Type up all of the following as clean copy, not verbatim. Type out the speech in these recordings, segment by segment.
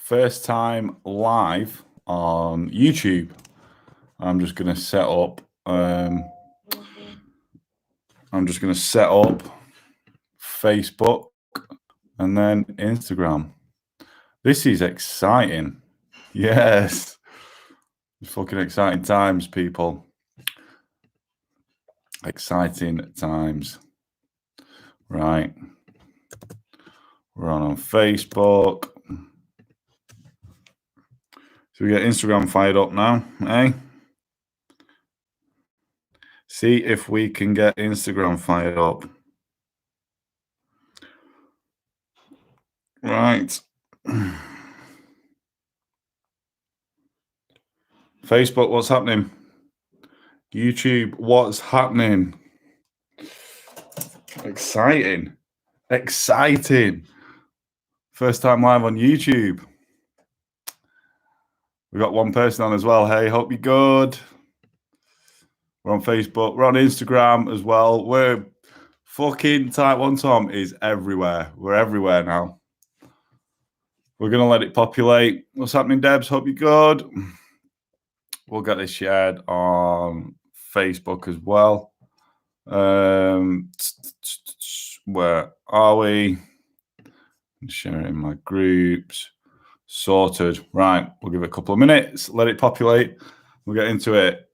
first time live on YouTube. I'm just going to set up. Facebook and then Instagram. This is exciting. Yes. It's fucking exciting times, people. Exciting times. Right. We're on Facebook. So we get Instagram fired up now, eh? See if we can get Instagram fired up. Right. Facebook, what's happening? YouTube, what's happening? Exciting. First time live on YouTube. We've got one person on as well. Hey, hope you're good. We're on Facebook. We're on Instagram as well. We're fucking Type 1 Tom is everywhere. We're everywhere now. We're going to let it populate. What's happening, Debs? Hope you're good. We'll get this shared on Facebook as well. Where are we? Share it in my groups. Sorted. Right. We'll give it a couple of minutes. Let it populate. We'll get into it.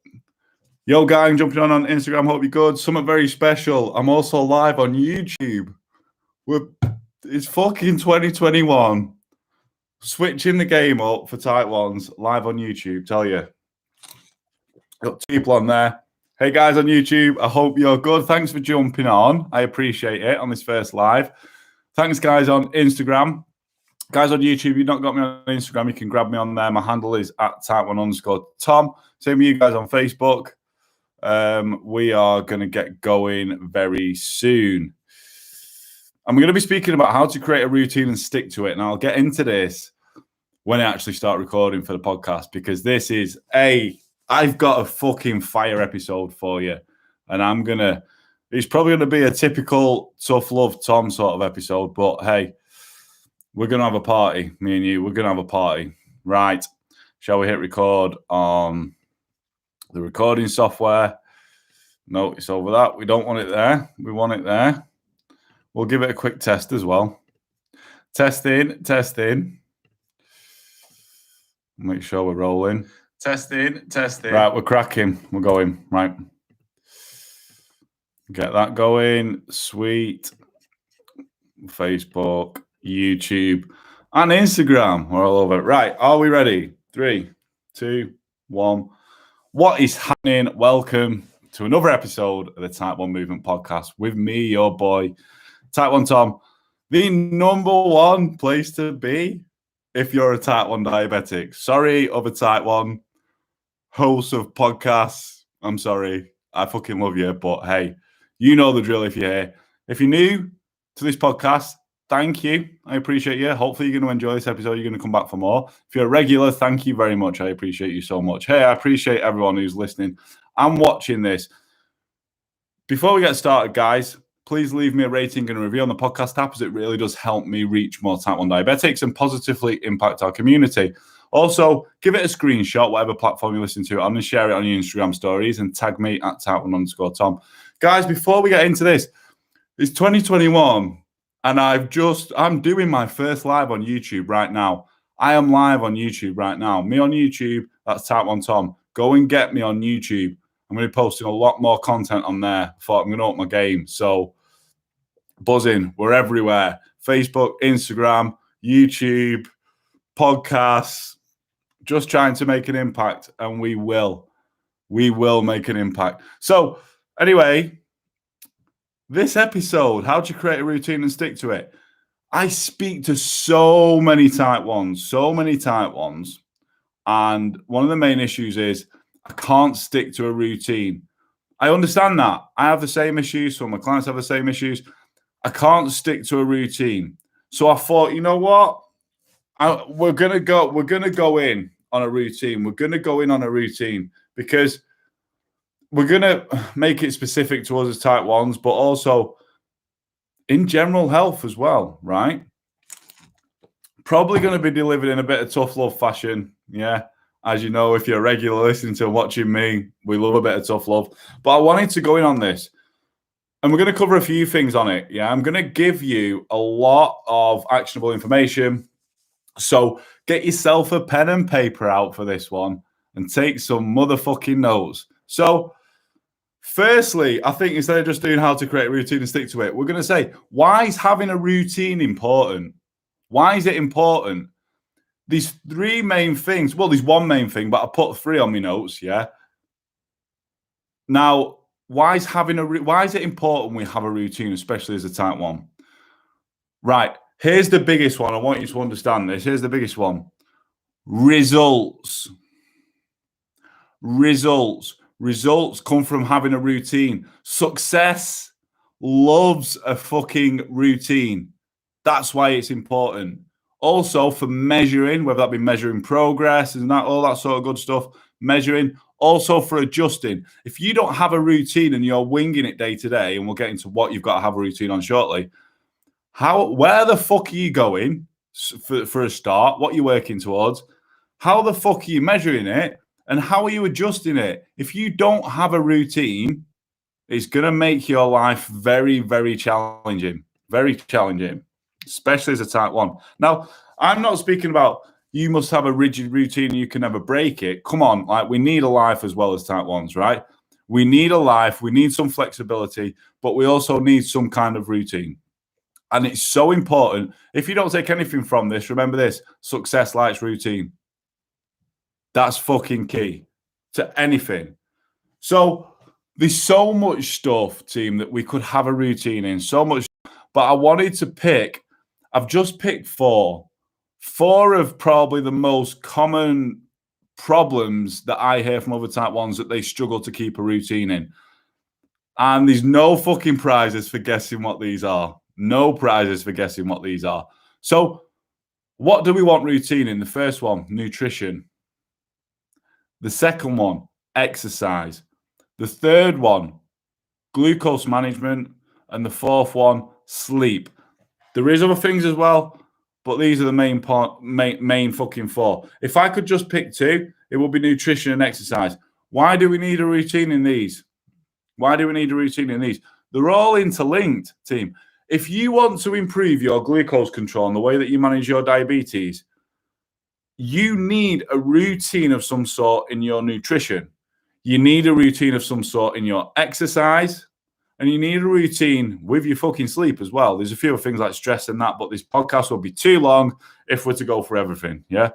Yo, gang, jumping on Instagram. Hope you're good. Something very special. I'm also live on YouTube. It's fucking 2021. Switching the game up for Type 1s live on YouTube. Tell you. Got people on there. Hey, guys on YouTube. I hope you're good. Thanks for jumping on. I appreciate it on this first live. Thanks, guys, on Instagram. Guys on YouTube, you've not got me on Instagram, you can grab me on there. My handle is at Type1_Tom. Same with you guys on Facebook. We are going to get going very soon. I'm going to be speaking about how to create a routine and stick to it. And I'll get into this when I actually start recording for the podcast, because this is I've got a fucking fire episode for you. And it's probably going to be a typical tough love Tom sort of episode, but hey, we're going to have a party, me and you. We're going to have a party. Right. Shall we hit record on the recording software? No, it's over that. We don't want it there. We want it there. We'll give it a quick test as well. Testing. Make sure we're rolling. Testing. Right, we're cracking. We're going. Right. Get that going. Sweet. Facebook, YouTube, and Instagram. We're all over it. Right. Are we ready? 3, 2, 1. What is happening? Welcome to another episode of the Type 1 Movement Podcast with me, your boy, Type 1 Tom. The number one place to be if you're a Type 1 diabetic. Sorry, other Type 1 hosts of podcasts. I'm sorry. I fucking love you. But hey, you know the drill if you're here. If you're new to this podcast, thank you. I appreciate you. Hopefully you're going to enjoy this episode. You're going to come back for more. If you're a regular, thank you very much. I appreciate you so much. Hey, I appreciate everyone who's listening and watching this. Before we get started, guys, please leave me a rating and a review on the podcast app, as it really does help me reach more Type 1 diabetics and positively impact our community. Also, give it a screenshot, whatever platform you listen to, and then share it on your Instagram stories and tag me at Type1_Tom. Guys, before we get into this, it's 2021, and I'm doing my first live on YouTube right now. I am live on YouTube right now. Me on YouTube, that's Type 1 Tom. Go and get me on YouTube. I'm going to be posting a lot more content on there. I'm going to up my game. So, buzzing. We're everywhere. Facebook, Instagram, YouTube, podcasts. Just trying to make an impact, and we will. We will make an impact. So, anyway, this episode, how to create a routine and stick to it. I speak to so many Type 1s, and one of the main issues is I can't stick to a routine. I understand that. I have the same issues. Some of my clients have the same issues. I can't stick to a routine. So I thought, you know what? We're gonna go in on a routine. We're gonna go in on a routine because we're gonna make it specific to us as Type 1s, but also in general health as well, right? Probably going to be delivered in a bit of tough love fashion. Yeah. As you know, if you're a regular listening to watching me, we love a bit of tough love. But I wanted to go in on this. And we're going to cover a few things on it. Yeah. I'm going to give you a lot of actionable information. So get yourself a pen and paper out for this one and take some motherfucking notes. So firstly, I think instead of just doing how to create a routine and stick to it, we're going to say, why is having a routine important? Why is it important? These three main things. Well, there's one main thing, but I put three on my notes. Yeah. Now, why is it important we have a routine, especially as a type 1? Right. Here's the biggest one. I want you to understand this. Here's the biggest one. Results. Results come from having a routine. Success loves a fucking routine. That's why it's important. Also for measuring, whether that be measuring progress and that, all that sort of good stuff, measuring, also for adjusting. If you don't have a routine and you're winging it day to day, and we'll get into what you've got to have a routine on shortly, where the fuck are you going for a start? What are you working towards? How the fuck are you measuring it? And how are you adjusting it? If you don't have a routine, it's going to make your life very, very challenging. Very challenging, especially as a type 1. Now, I'm not speaking about you must have a rigid routine and you can never break it. Come on, like we need a life as well as type 1s, right? We need a life. We need some flexibility, but we also need some kind of routine. And it's so important. If you don't take anything from this, remember this: success likes routine. That's fucking key to anything. So there's so much stuff, team, that we could have a routine in, so much. But I wanted to pick, I've just picked four of probably the most common problems that I hear from other type 1s that they struggle to keep a routine in. And there's no fucking prizes for guessing what these are. No prizes for guessing what these are. So what do we want routine in? The first one, nutrition. The second one, exercise. The third one, glucose management. And the fourth one, sleep. There is other things as well, but these are the main fucking four. If I could just pick two, it would be nutrition and exercise. Why do we need a routine in these? Why do we need a routine in these? They're all interlinked, team. If you want to improve your glucose control and the way that you manage your diabetes, you need a routine of some sort in your nutrition. You need a routine of some sort in your exercise. And you need a routine with your fucking sleep as well. There's a few things like stress and that, but this podcast will be too long if we're to go for everything. Yeah.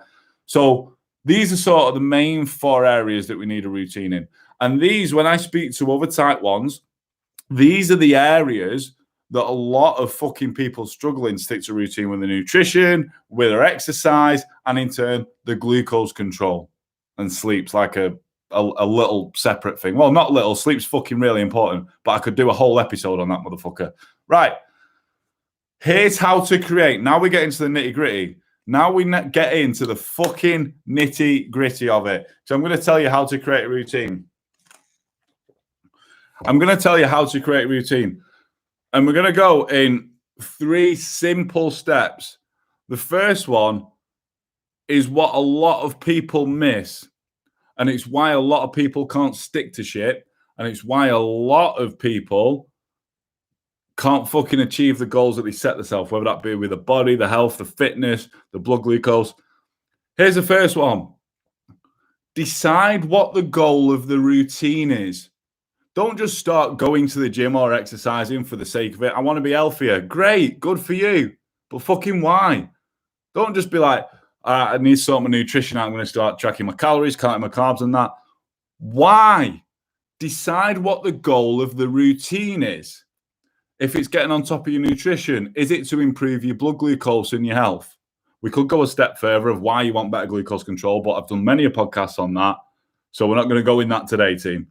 So these are sort of the main four areas that we need a routine in. And these, when I speak to other type 1s, these are the areas that a lot of fucking people struggling to stick to routine with the nutrition, with their exercise, and in turn, the glucose control. And sleep's like a little separate thing. Well, not little. Sleep's fucking really important, but I could do a whole episode on that motherfucker. Right. Here's how to create. Now we get into the nitty gritty. Now we get into the fucking nitty gritty of it. So I'm going to tell you how to create a routine. I'm going to tell you how to create a routine. And we're going to go in 3 simple steps. The first one is what a lot of people miss. And it's why a lot of people can't stick to shit. And it's why a lot of people can't fucking achieve the goals that they set themselves, whether that be with the body, the health, the fitness, the blood glucose. Here's the first one. Decide what the goal of the routine is. Don't just start going to the gym or exercising for the sake of it. I want to be healthier. Great. Good for you. But fucking why? Don't just be like, I need to sort my nutrition out. I'm going to start tracking my calories, counting my carbs and that. Why? Decide what the goal of the routine is. If it's getting on top of your nutrition, is it to improve your blood glucose and your health? We could go a step further of why you want better glucose control, but I've done many podcasts on that. So we're not going to go in that today, team.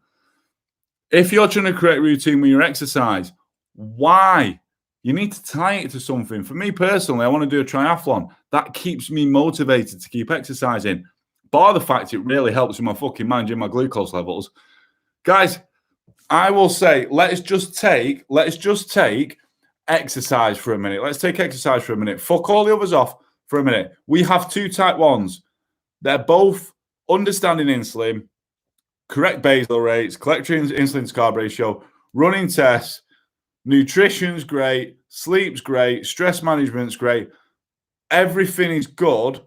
If you're trying to create a routine with your exercise, why? You need to tie it to something. For me personally, I want to do a triathlon. That keeps me motivated to keep exercising. Bar the fact it really helps with my fucking managing my glucose levels. Guys, I will say, let's just take exercise for a minute. Let's take exercise for a minute. Fuck all the others off. for a minute. We have two type 1s. They're both understanding insulin, correct basal rates, correct insulin to carb ratio, running tests, nutrition's great, sleep's great, stress management's great. Everything is good.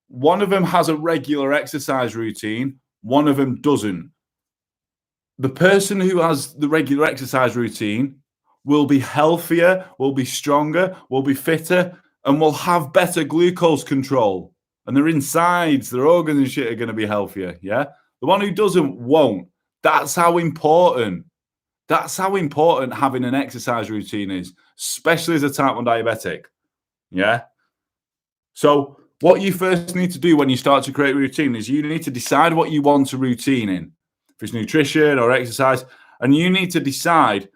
One of them has a regular exercise routine. One of them doesn't. The person who has the regular exercise routine will be healthier, will be stronger, will be fitter, and will have better glucose control. And their insides, their organs and shit are going to be healthier. Yeah. The one who doesn't won't. That's how important having an exercise routine is, especially as a type 1 diabetic. Yeah. So what you first need to do when you start to create a routine is you need to decide what you want a routine in, if it's nutrition or exercise, and you need to decide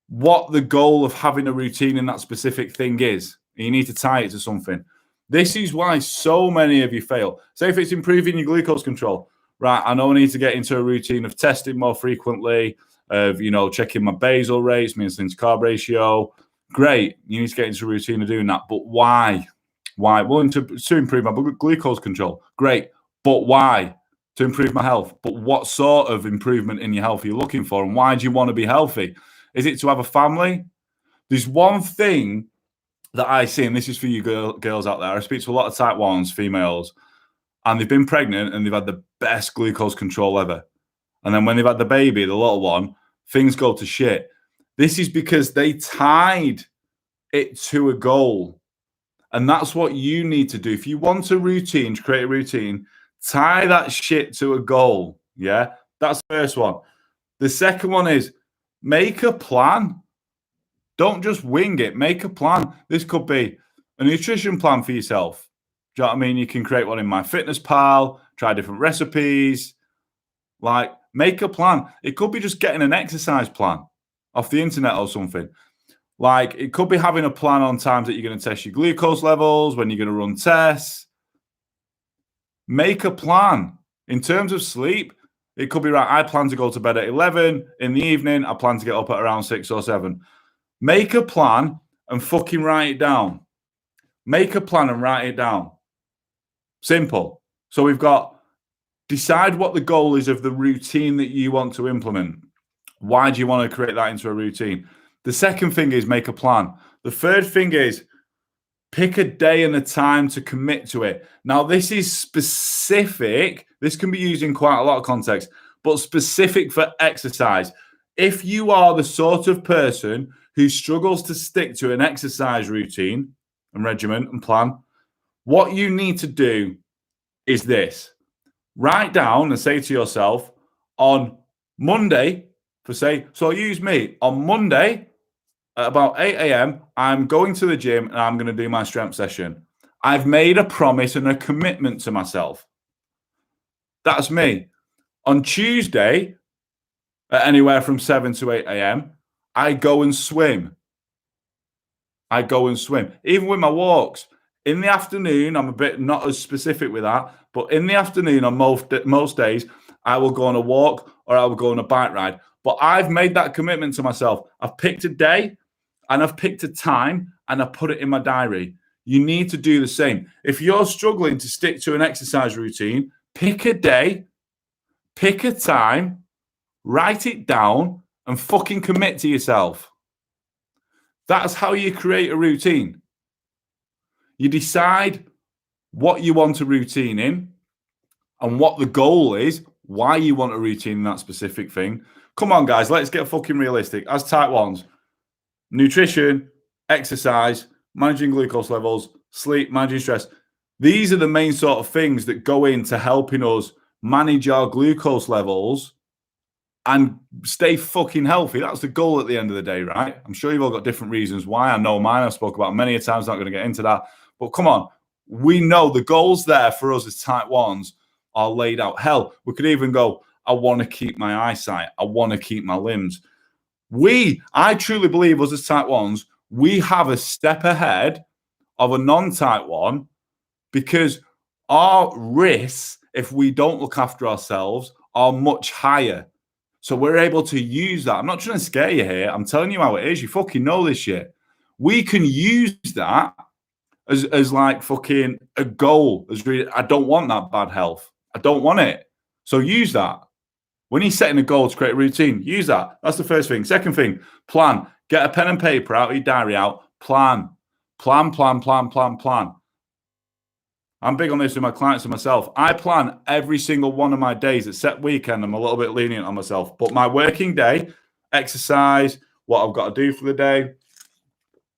what the goal of having a routine in that specific thing is. You need to tie it to something. This is why so many of you fail. Say if it's improving your glucose control, right? I know I need to get into a routine of testing more frequently, of checking my basal rates, my insulin to carb ratio. Great, you need to get into a routine of doing that. But why? Why? Well, to improve my glucose control. Great, but why? To improve my health. But what sort of improvement in your health are you looking for, and why do you want to be healthy? Is it to have a family? There's one thing that I see, and this is for you girls out there. I speak to a lot of type 1s, females, and they've been pregnant and they've had the best glucose control ever. And then when they've had the baby, the little one, things go to shit. This is because they tied it to a goal. And that's what you need to do. If you want a routine, to create a routine, tie that shit to a goal. Yeah, that's the first one. The second one is make a plan. Don't just wing it. Make a plan. This could be a nutrition plan for yourself. Do you know what I mean? You can create one in MyFitnessPal, try different recipes. Like, make a plan. It could be just getting an exercise plan off the internet or something. Like, it could be having a plan on times that you're going to test your glucose levels, when you're going to run tests. Make a plan. In terms of sleep, it could be, right, I plan to go to bed at 11 in the evening. I plan to get up at around 6 or 7. Make a plan and fucking write it down. Make a plan and write it down. Simple. So we've got, decide what the goal is of the routine that you want to implement. Why do you want to create that into a routine? The second thing is make a plan. The third thing is pick a day and a time to commit to it. Now, this is specific. This can be used in quite a lot of context, but specific for exercise. If you are the sort of person who struggles to stick to an exercise routine and regimen and plan, what you need to do is this. Write down and say to yourself, on Monday, so use me, on Monday at about 8 a.m., I'm going to the gym and I'm going to do my strength session. I've made a promise and a commitment to myself. That's me. On Tuesday, at anywhere from 7 to 8 a.m., I go and swim. Even with my walks. In the afternoon, I'm a bit not as specific with that, but in the afternoon on most days, I will go on a walk or I will go on a bike ride. But I've made that commitment to myself. I've picked a day and I've picked a time and I put it in my diary. You need to do the same. If you're struggling to stick to an exercise routine, pick a day, pick a time, write it down, and fucking commit to yourself. That's how you create a routine. You decide what you want a routine in and what the goal is, why you want a routine in that specific thing. Come on, guys, let's get fucking realistic. As type 1s, nutrition, exercise, managing glucose levels, sleep, managing stress. These are the main sort of things that go into helping us manage our glucose levels and stay fucking healthy. That's the goal at the end of the day, right? I'm sure you've all got different reasons why. I know mine. I've spoke about many times. Not going to get into that. But come on. We know the goals there for us as type 1s are laid out. Hell, we could even go, I want to keep my eyesight. I want to keep my limbs. I truly believe us as type 1s, we have a step ahead of a non-type 1 because our risks, if we don't look after ourselves, are much higher. So we're able to use that. I'm not trying to scare you here. I'm telling you how it is. You fucking know this shit. We can use that as like fucking a goal. I don't want that bad health. I don't want it. So use that. When you're setting a goal to create a routine, use that. That's the first thing. Second thing, plan. Get a pen and paper out, your diary out. Plan. Plan. I'm big on this with my clients and myself. I plan every single one of my days. Except weekend, I'm a little bit lenient on myself. But my working day, exercise, what I've got to do for the day,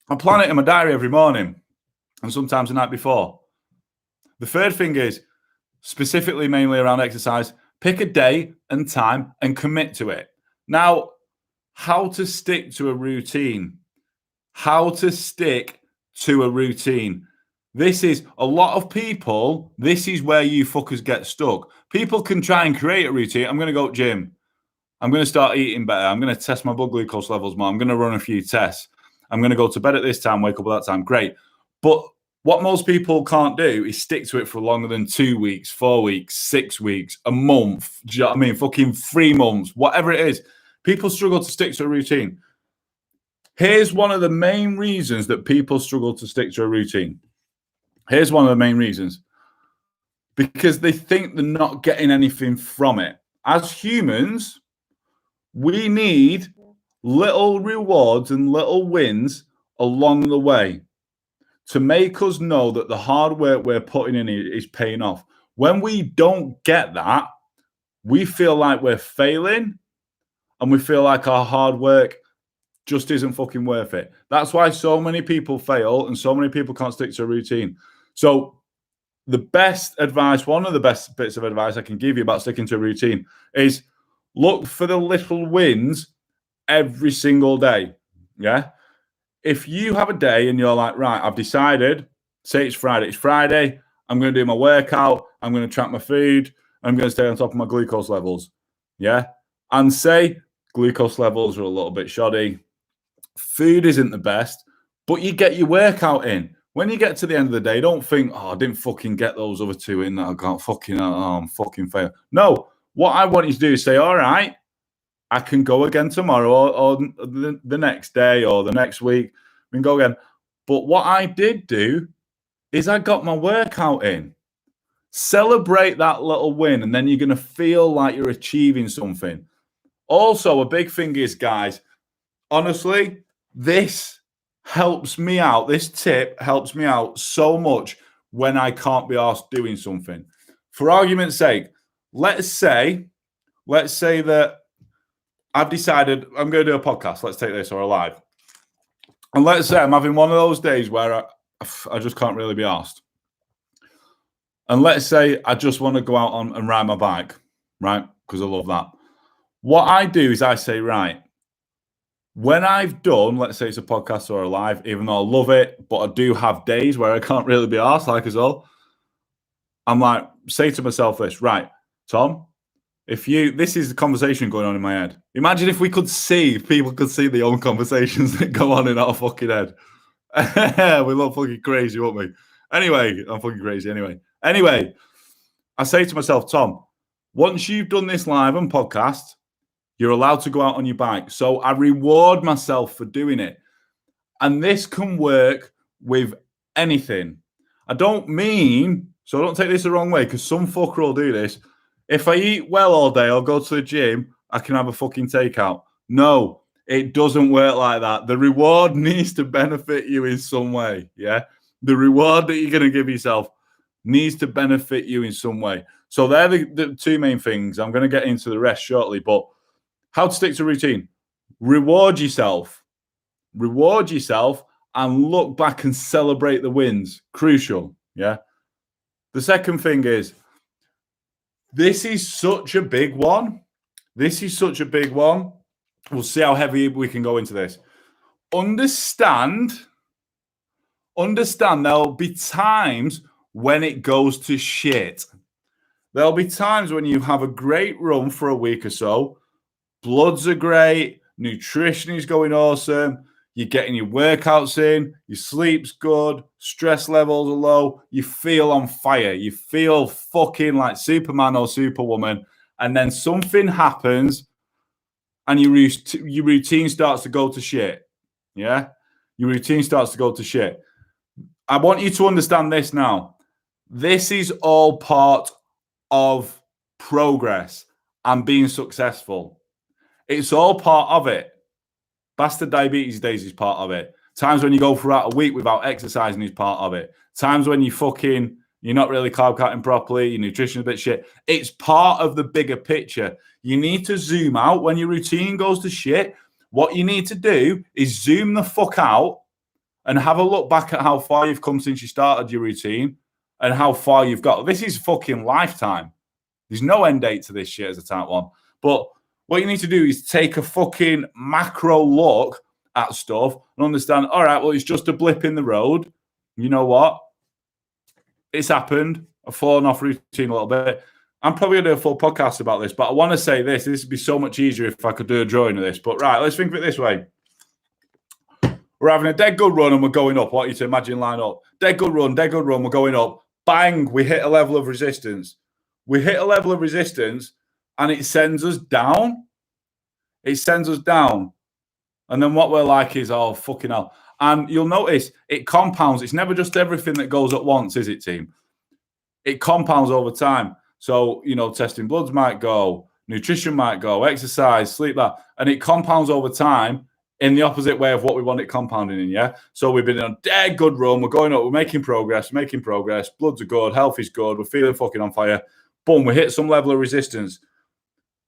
I plan it in my diary every morning and sometimes the night before. The third thing is, specifically mainly around exercise, pick a day and time and commit to it. Now, how to stick to a routine. How to stick to a routine. This is a lot of people. This is where you fuckers get stuck. People can try and create a routine. I'm going to go to gym. I'm going to start eating better. I'm going to test my blood glucose levels more. I'm going to run a few tests. I'm going to go to bed at this time, wake up at that time. Great. But what most people can't do is stick to it for longer than 2 weeks, 4 weeks, 6 weeks, a month. Do you know what I mean? Fucking 3 months, whatever it is. People struggle to stick to a routine. Here's one of the main reasons that people struggle to stick to a routine. Here's one of the main reasons. Because they think they're not getting anything from it. As humans, we need little rewards and little wins along the way to make us know that the hard work we're putting in is paying off. When we don't get that, we feel like we're failing and we feel like our hard work just isn't fucking worth it. That's why so many people fail and so many people can't stick to a routine. So the best advice, one of the best bits of advice I can give you about sticking to a routine is look for the little wins every single day. Yeah. If you have a day and you're like, right, I've decided, say it's Friday, I'm going to do my workout, I'm going to track my food, I'm going to stay on top of my glucose levels. Yeah. And say glucose levels are a little bit shoddy, food isn't the best, but you get your workout in. When you get to the end of the day, don't think, oh, I didn't fucking get those other two in that I can't fucking, I'm fucking fail. No, what I want you to do is say, all right, I can go again tomorrow or the next day or the next week. We can go again. But what I did do is I got my workout in. Celebrate that little win, and then you're going to feel like you're achieving something. Also, a big thing is, guys, honestly, this helps me out. This tip helps me out so much when I can't be asked doing something. For argument's sake, let's say that I've decided I'm going to do a podcast. Let's take this, or a live. And let's say I'm having one of those days where I just can't really be asked. And let's say I just want to go out and ride my bike, right? Because I love that. What I do is I say, right, when I've done, let's say it's a podcast or a live, even though I love it, but I do have days where I can't really be asked, like as well. I'm like, say to myself this, right, Tom, this is the conversation going on in my head. Imagine if people could see the own conversations that go on in our fucking head. We look fucking crazy, won't we? Anyway, I'm fucking crazy anyway. Anyway, I say to myself, Tom, once you've done this live and podcast, you're allowed to go out on your bike. So I reward myself for doing it. And this can work with anything. I don't mean, so don't take this the wrong way, because some fucker will do this. If I eat well all day, I'll go to the gym, I can have a fucking takeout. No, it doesn't work like that. The reward needs to benefit you in some way. Yeah. The reward that you're going to give yourself needs to benefit you in some way. So they're the two main things. I'm going to get into the rest shortly, but how to stick to routine. Reward yourself and look back and celebrate the wins. Crucial. Yeah. The second thing is, this is such a big one. We'll see how heavy we can go into this. Understand there'll be times when it goes to shit. There'll be times when you have a great run for a week or so. Bloods are great. Nutrition is going awesome. You're getting your workouts in. Your sleep's good. Stress levels are low. You feel on fire. You feel fucking like Superman or Superwoman. And then something happens and your routine starts to go to shit. Yeah? Your routine starts to go to shit. I want you to understand this now. This is all part of progress and being successful. It's all part of it. Bastard diabetes days is part of it. Times when you go throughout a week without exercising is part of it. Times when you're not really carb counting properly, your nutrition's a bit shit. It's part of the bigger picture. You need to zoom out when your routine goes to shit. What you need to do is zoom the fuck out and have a look back at how far you've come since you started your routine and how far you've got. This is fucking lifetime. There's no end date to this shit as a type 1. But what you need to do is take a fucking macro look at stuff and understand, all right, well, it's just a blip in the road. You know what? It's happened. I've fallen off routine a little bit. I'm probably going to do a full podcast about this, but I want to say this. This would be so much easier if I could do a drawing of this. But right, let's think of it this way. We're having a dead good run and we're going up. I want you to imagine line up. Dead good run, we're going up. Bang, we hit a level of resistance. We hit a level of resistance and it sends us down. It sends us down. And then what we're like is, oh, fucking hell. And you'll notice it compounds. It's never just everything that goes at once, is it, team? It compounds over time. So, testing bloods might go, nutrition might go, exercise, sleep, that. And it compounds over time in the opposite way of what we want it compounding in, yeah? So we've been on a dead good run. We're going up. We're making progress. Bloods are good. Health is good. We're feeling fucking on fire. Boom, we hit some level of resistance.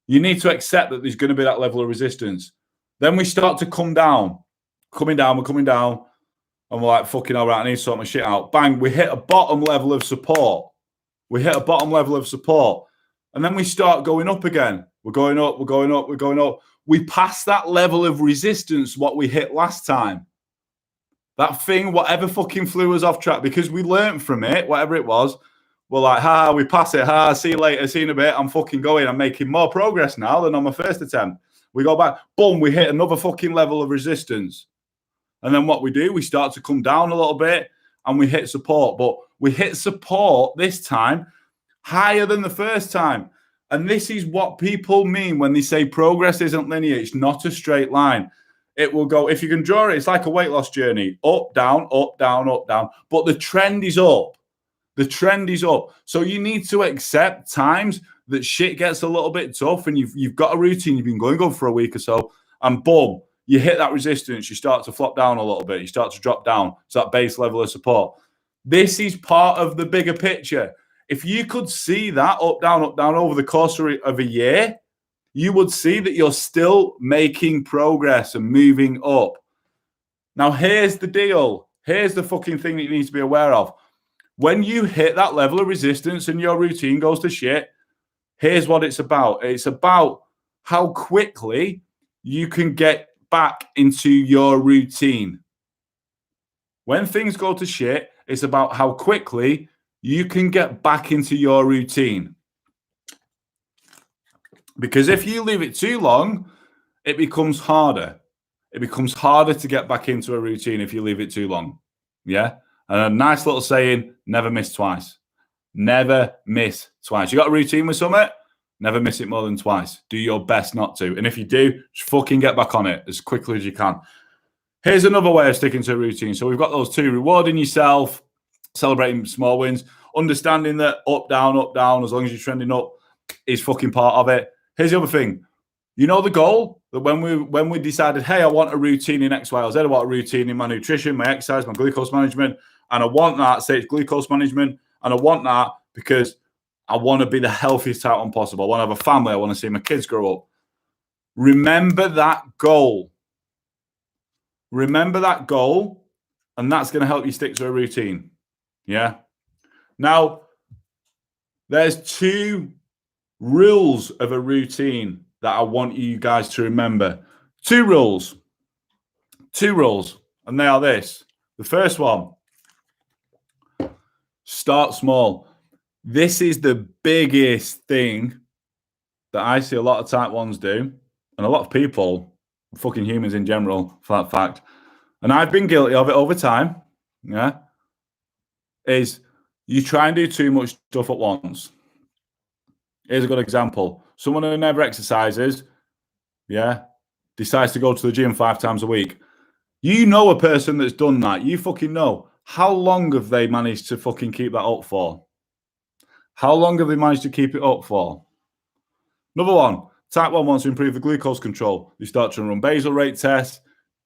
You need to accept that there's going to be that level of resistance. Then we start to come down. We're coming down. And we're like, fucking all right, I need to sort my shit out. Bang, we hit a bottom level of support. And then we start going up again. We're going up. We pass that level of resistance, what we hit last time. That thing, whatever fucking flew us off track, because we learned from it, whatever it was, we're like, we pass it. See you later. See you in a bit. I'm fucking going. I'm making more progress now than on my first attempt. We go back. Boom, we hit another fucking level of resistance. And then what we do, we start to come down a little bit and we hit support. But we hit support this time higher than the first time. And this is what people mean when they say progress isn't linear. It's not a straight line. It will go, if you can draw it, it's like a weight loss journey. Up, down, up, down, up, down. But the trend is up. So you need to accept times that shit gets a little bit tough and you've got a routine, you've been going for a week or so, and boom, you hit that resistance, you start to flop down a little bit, you start to drop down to that base level of support. This is part of the bigger picture. If you could see that up, down over the course of a year, you would see that you're still making progress and moving up. Now, here's the deal. Here's the fucking thing that you need to be aware of. When you hit that level of resistance and your routine goes to shit, here's what it's about. It's about how quickly you can get back into your routine. When things go to shit, it's about how quickly you can get back into your routine. Because if you leave it too long, it becomes harder. It becomes harder to get back into a routine if you leave it too long. Yeah? And a nice little saying, never miss twice. Never miss twice. You got a routine with something? Never miss it more than twice. Do your best not to. And if you do, just fucking get back on it as quickly as you can. Here's another way of sticking to a routine. So we've got those two: rewarding yourself, celebrating small wins, understanding that up, down, as long as you're trending up is fucking part of it. Here's the other thing. You know the goal? That when we decided, hey, I want a routine in X, Y, or Z, I want a routine in my nutrition, my exercise, my glucose management, and I want that, say it's glucose management, and I want that because I want to be the healthiest type one possible. I want to have a family. I want to see my kids grow up. Remember that goal. And that's going to help you stick to a routine. Yeah? Now, there's two rules of a routine that I want you guys to remember. Two rules. And they are this. The first one, start small. This is the biggest thing that I see a lot of type 1s do, and a lot of people, fucking humans in general, for that fact, and I've been guilty of it over time, yeah, is you try and do too much stuff at once. Here's a good example. Someone who never exercises, yeah, decides to go to the gym 5 times a week. You know a person that's done that. You fucking know. How long have they managed to fucking keep that up for? How long have they managed to keep it up for? Another one, type 1 wants to improve the glucose control. You start to run basal rate tests,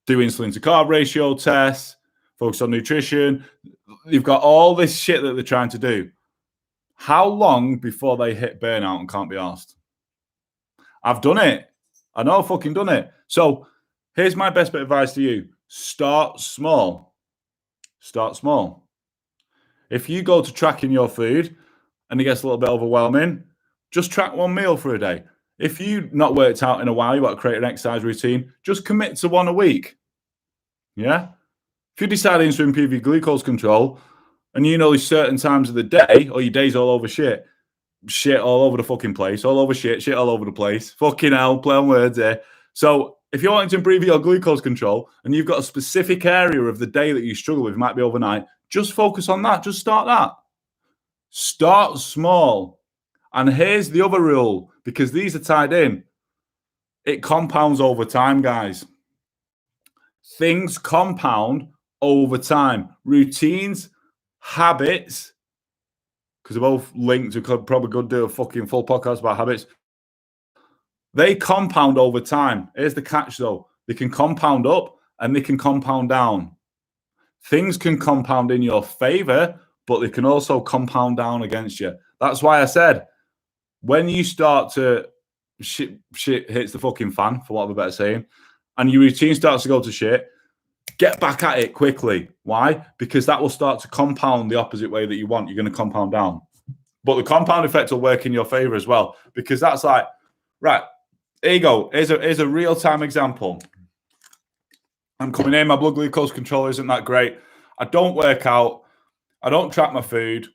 do insulin to carb ratio tests, focus on nutrition. You've got all this shit that they're trying to do. How long before they hit burnout and can't be asked? I've done it. I know I've fucking done it. So here's my best bit of advice to you. Start small. Start small. If you go to tracking your food and it gets a little bit overwhelming, just track one meal for a day. If you've not worked out in a while, you want to create an exercise routine, just commit to one a week. Yeah? If you decide to improve your glucose control and you know there's certain times of the day or your day's all over shit all over the fucking place, all over shit all over the place. Fucking hell, play on words here. So if you're wanting to improve your glucose control and you've got a specific area of the day that you struggle with, it might be overnight, just focus on that. Just start that. Start small. And here's the other rule, because these are tied in. It compounds over time, guys. Things compound over time. Routines, habits, because they're both linked. We could probably do a fucking full podcast about habits. They compound over time. Here's the catch, though. They can compound up and they can compound down. Things can compound in your favor, but they can also compound down against you. That's why I said, when you start to shit hits the fucking fan, for what I'm better saying, and your routine starts to go to shit, get back at it quickly. Why? Because that will start to compound the opposite way that you want. You're going to compound down. But the compound effect will work in your favor as well, because that's like, right, here you go. Here's a real-time example. I'm coming in, my blood glucose control isn't that great. I don't work out. I don't track my food,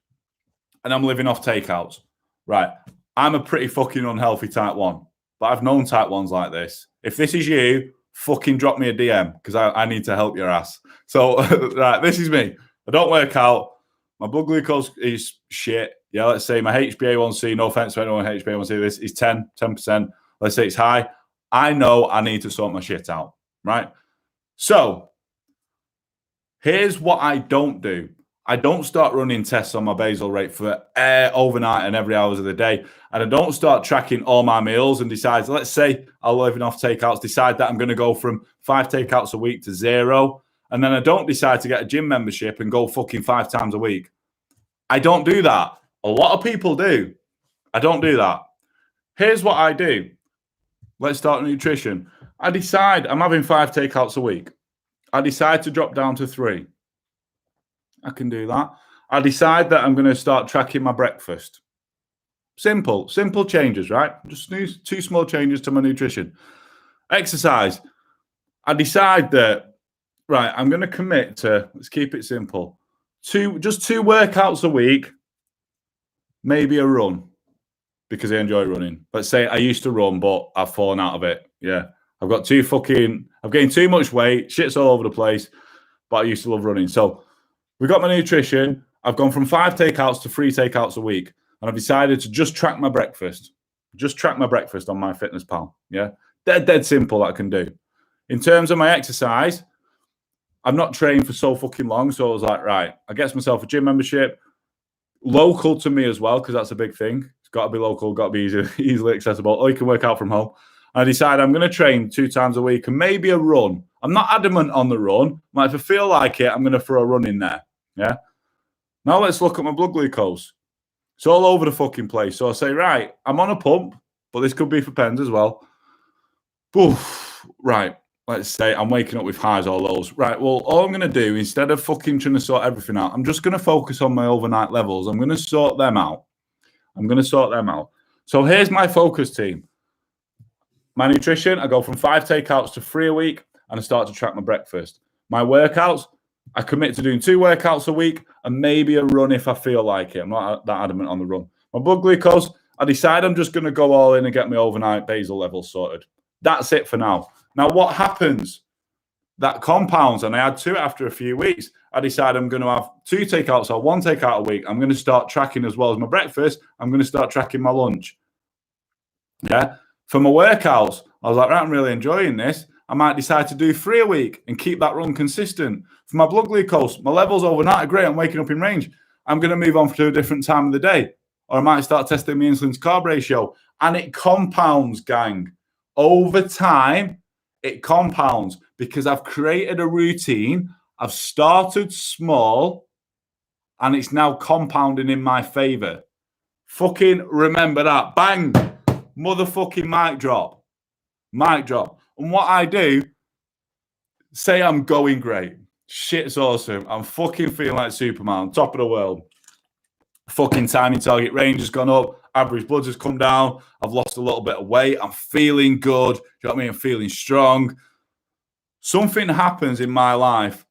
and I'm living off takeouts. Right. I'm a pretty fucking unhealthy type 1, but I've known type 1s like this. If this is you, fucking drop me a DM, because I need to help your ass. So, right, this is me. I don't work out. My blood glucose is shit. Yeah, let's say my HbA1c, no offense to anyone with HbA1c, this is 10%. Let's say it's high. I know I need to sort my shit out, right? So, here's what I don't do. I don't start running tests on my basal rate for overnight and every hours of the day. And I don't start tracking all my meals and decide, let's say I'll live off takeouts, decide that I'm going to go from 5 takeouts a week to 0. And then I don't decide to get a gym membership and go fucking 5 times a week. I don't do that. A lot of people do. I don't do that. Here's what I do. Let's start nutrition. I decide I'm having 5 takeouts a week. I decide to drop down to 3. I can do that. I decide that I'm going to start tracking my breakfast. Simple changes, right? Just 2 small changes to my nutrition. Exercise. I decide that, right, I'm going to commit to, let's keep it simple, just 2 workouts a week, maybe a run, because I enjoy running. Let's say I used to run, but I've fallen out of it. Yeah. I've gained too much weight, shit's all over the place, but I used to love running. So we got my nutrition. I've gone from 5 takeouts to 3 takeouts a week. And I've decided to just track my breakfast. Just track my breakfast on MyFitnessPal. Yeah. Dead simple that I can do. In terms of my exercise, I've not trained for so fucking long. So I was like, right, I get myself a gym membership. Local to me as well, because that's a big thing. It's got to be local, got to be easily accessible. Or you can work out from home. And I decide I'm going to train 2 times a week and maybe a run. I'm not adamant on the run. But if I feel like it, I'm going to throw a run in there. Yeah. Now let's look at my blood glucose. It's all over the fucking place. So I say, right, I'm on a pump, but this could be for pens as well. Oof, right, let's say I'm waking up with highs or lows. Right, well, all I'm going to do, instead of fucking trying to sort everything out, I'm just going to focus on my overnight levels. I'm going to sort them out. So here's my focus team. My nutrition, I go from 5 takeouts to 3 a week, and I start to track my breakfast. My workouts, I commit to doing 2 workouts a week and maybe a run if I feel like it. I'm not that adamant on the run. My blood glucose, I decide I'm just going to go all in and get my overnight basal levels sorted. That's it for now. Now, what happens? That compounds, and I add to it after a few weeks. I decide I'm going to have 2 takeouts or 1 takeout a week. I'm going to start tracking as well as my breakfast. I'm going to start tracking my lunch. Yeah. For my workouts, I was like, right, I'm really enjoying this. I might decide to do 3 a week and keep that run consistent. For my blood glucose, my levels overnight are great. I'm waking up in range. I'm going to move on to a different time of the day. Or I might start testing my insulin to carb ratio. And it compounds, gang. Over time, it compounds because I've created a routine. I've started small and it's now compounding in my favor. Fucking remember that. Bang. Motherfucking mic drop. Mic drop. And what I do, say I'm going great. Shit's awesome. I'm fucking feeling like Superman. Top of the world. Fucking tiny target range has gone up. Average blood has come down. I've lost a little bit of weight. I'm feeling good. Do you know what I mean? I'm feeling strong. Something happens in my life.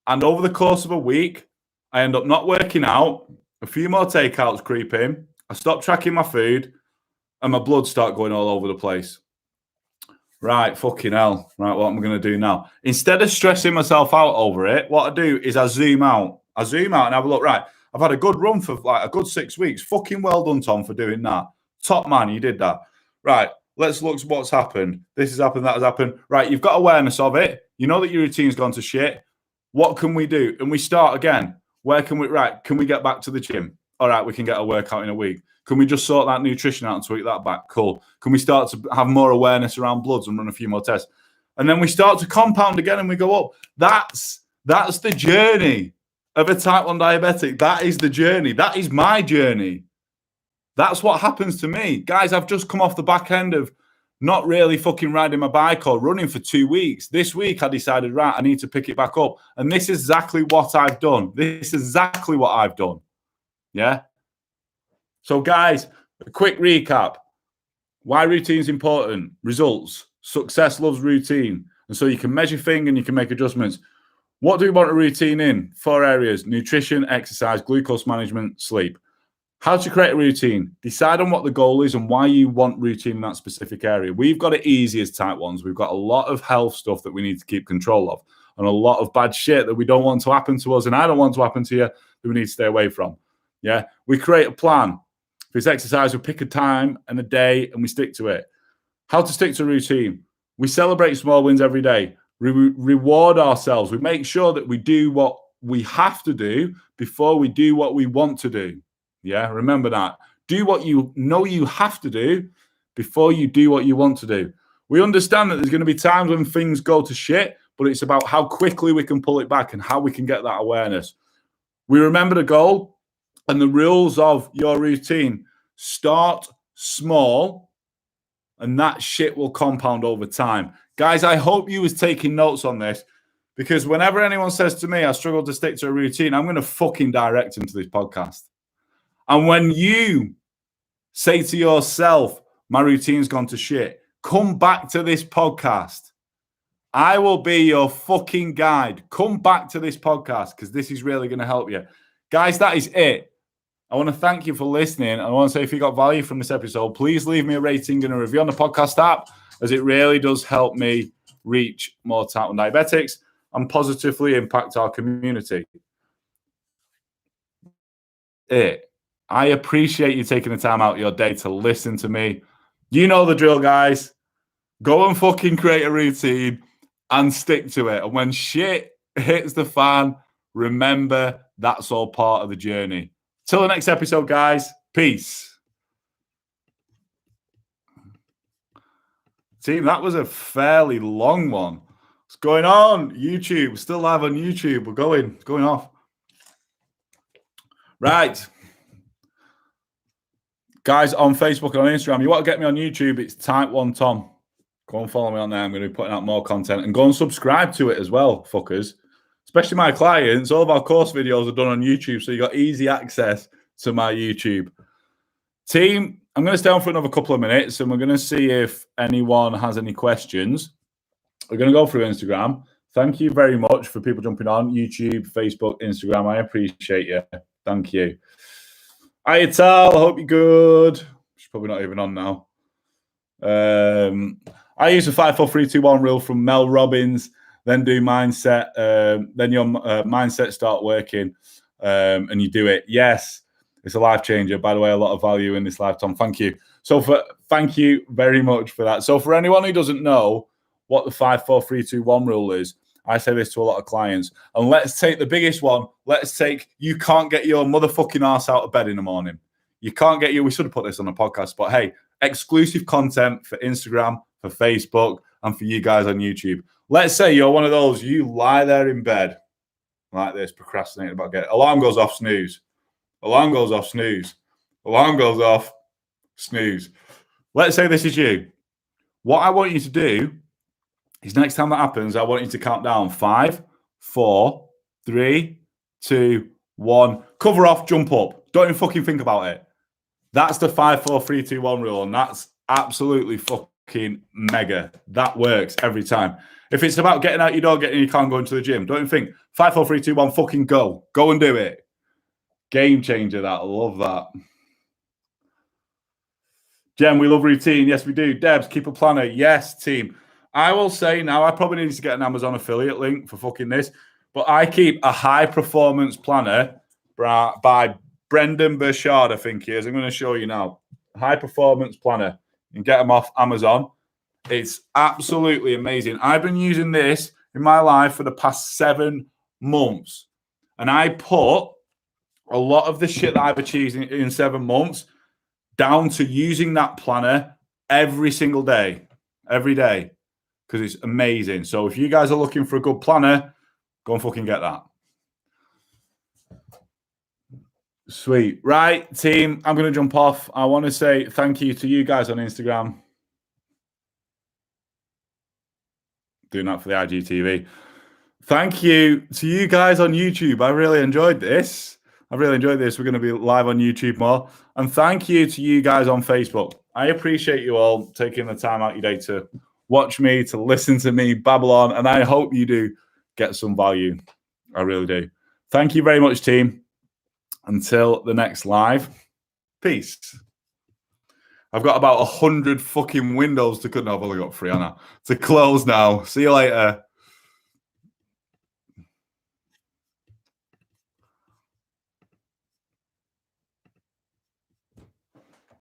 And over the course of a week, I end up not working out. A few more takeouts creep in. I stop tracking my food. And my blood start going all over the place. Right, fucking hell. Right, what am I going to do now? Instead of stressing myself out over it, what I do is I zoom out. I zoom out and have a look. Right, I've had a good run for like a good 6 weeks. Fucking well done, Tom, for doing that. Top man, you did that. Right, let's look at what's happened. This has happened, that has happened. Right, you've got awareness of it. You know that your routine's gone to shit. What can we do? And we start again. Where can we, right, can we get back to the gym? All right, we can get a workout in a week. Can we just sort that nutrition out and tweak that back? Cool. Can we start to have more awareness around bloods and run a few more tests? And then we start to compound again and we go up. That's the journey of a type 1 diabetic. That is the journey. That is my journey. That's what happens to me. Guys, I've just come off the back end of not really fucking riding my bike or running for 2 weeks. This week I decided, right, I need to pick it back up. And this is exactly what I've done. This is exactly what I've done. Yeah? So, guys, a quick recap. Why routine is important. Results. Success loves routine. And so you can measure things and you can make adjustments. What do we want a routine in? 4 areas. Nutrition, exercise, glucose management, sleep. How to create a routine. Decide on what the goal is and why you want routine in that specific area. We've got it easy as type 1s. We've got a lot of health stuff that we need to keep control of and a lot of bad shit that we don't want to happen to us and I don't want to happen to you that we need to stay away from. Yeah, we create a plan. If it's exercise, we pick a time and a day and we stick to it. How to stick to a routine. We celebrate small wins every day. We reward ourselves. We make sure that we do what we have to do before we do what we want to do. Yeah, remember that. Do what you know you have to do before you do what you want to do. We understand that there's going to be times when things go to shit, but it's about how quickly we can pull it back and how we can get that awareness. We remember the goal. And the rules of your routine. Start small and that shit will compound over time. Guys, I hope you was taking notes on this because whenever anyone says to me, I struggle to stick to a routine, I'm going to fucking direct them to this podcast. And when you say to yourself, my routine's gone to shit, come back to this podcast. I will be your fucking guide. Come back to this podcast because this is really going to help you. Guys, that is it. I want to thank you for listening. I want to say if you got value from this episode, please leave me a rating and a review on the podcast app as it really does help me reach more type 1 diabetics and positively impact our community. I appreciate you taking the time out of your day to listen to me. You know the drill, guys. Go and fucking create a routine and stick to it. And when shit hits the fan, remember that's all part of the journey. Till the next episode, guys. Peace. Team, that was a fairly long one. What's going on? YouTube. We're still live on YouTube. We're going off. Right. Guys, on Facebook and on Instagram, you want to get me on YouTube, it's Type 1 Tom. Go and follow me on there. I'm going to be putting out more content. And go and subscribe to it as well, fuckers. Especially my clients, all of our course videos are done on YouTube, so you got easy access to my YouTube. Team, I'm going to stay on for another couple of minutes, and we're going to see if anyone has any questions. We're going to go through Instagram. Thank you very much for people jumping on YouTube, Facebook, Instagram. I appreciate you. Thank you. Hi, Tal. I hope you're good. She's probably not even on now. I use the 5, 4, 3, 2, 1 rule from Mel Robbins. Then do mindset, then your mindset start working, and you do it. Yes, it's a life changer. By the way, a lot of value in this life, Tom. Thank you. Thank you very much for that. So for anyone who doesn't know what the 5, 4, 3, 2, 1 rule is, I say this to a lot of clients. And let's take the biggest one. Let's take, you can't get your motherfucking ass out of bed in the morning. You can't get we should have put this on a podcast, but hey, exclusive content for Instagram, for Facebook, and for you guys on YouTube. Let's say you're one of those, you lie there in bed like this, procrastinating about getting, alarm goes off, snooze. Alarm goes off, snooze. Alarm goes off, snooze. Let's say this is you. What I want you to do is next time that happens, I want you to count down 5, 4, 3, 2, 1. Cover off, jump up. Don't even fucking think about it. That's the 5, 4, 3, 2, 1 rule, and that's absolutely fucking mega. That works every time. If it's about getting out your door, getting your car and going to the gym, don't even think 5, 4, 3, 2, 1, fucking go. Go and do it. Game changer, that. I love that. Jen, we love routine. Yes, we do. Debs, keep a planner. Yes, team. I will say now, I probably need to get an Amazon affiliate link for fucking this, but I keep a high performance planner by Brendan Burchard, I think he is. I'm going to show you now. High performance planner. You can get them off Amazon. It's absolutely amazing. I've been using this in my life for the past 7 months. And I put a lot of the shit that I've achieved in 7 months down to using that planner every single day, every day, because it's amazing. So if you guys are looking for a good planner, go and fucking get that. Sweet. Right, team, I'm going to jump off. I want to say thank you to you guys on Instagram. Doing that for the IGTV. Thank you to you guys on YouTube. I really enjoyed this. We're going to be live on YouTube more. And thank you to you guys on Facebook. I appreciate you all taking the time out your day to watch me, to listen to me babble on. And I hope you do get some value. I really do. Thank you very much, team. Until the next live. Peace. I've got about 100 fucking windows to cut. No, I've only got 3 on that. To close now. See you later.